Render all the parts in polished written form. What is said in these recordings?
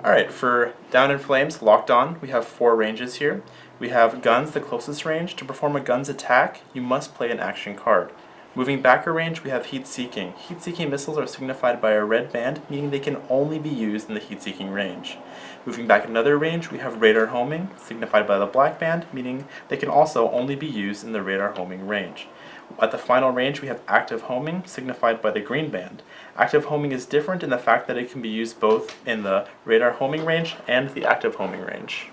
Alright, for Down in Flames, Locked On, we have 4 ranges here. We have Guns, the closest range. To perform a gun's attack, you must play an action card. Moving back a range, we have Heat-Seeking. Heat-Seeking missiles are signified by a red band, meaning they can only be used in the Heat-Seeking range. Moving back another range, we have Radar Homing, signified by the black band, meaning they can also only be used in the Radar Homing range. At the final range, we have Active Homing, signified by the green band. Active Homing is different in the fact that it can be used both in the Radar Homing range and the Active Homing range.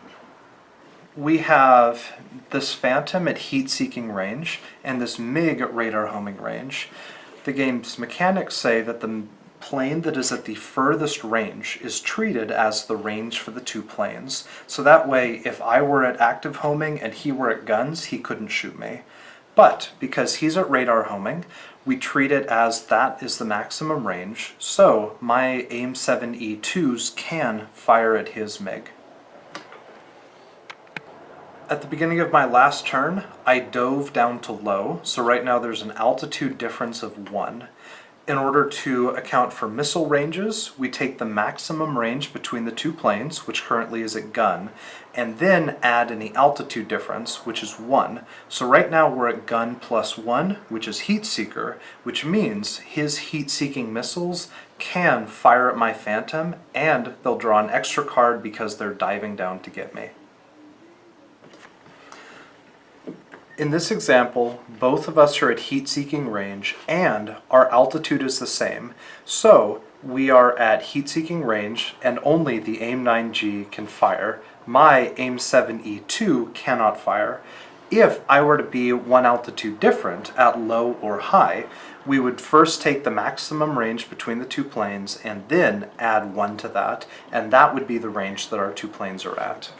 We have this Phantom at heat-seeking range and this MiG at radar homing range. The game's mechanics say that the plane that is at the furthest range is treated as the range for the two planes. So that way, if I were at active homing and he were at guns, he couldn't shoot me. But because he's at radar homing, we treat it as that is the maximum range, so my AIM-7E2s can fire at his MiG. At the beginning of my last turn, I dove down to low, so right now there's an altitude difference of 1. In order to account for missile ranges, we take the maximum range between the two planes, which currently is at gun, and then add any altitude difference, which is 1. So right now we're at gun plus 1, which is heat seeker, which means his heat-seeking missiles can fire at my Phantom, and they'll draw an extra card because they're diving down to get me. In this example, both of us are at heat-seeking range and our altitude is the same, so we are at heat-seeking range and only the AIM-9G can fire. My AIM-7E2 cannot fire. If I were to be one altitude different, at low or high, we would first take the maximum range between the two planes and then add 1 to that, and that would be the range that our two planes are at.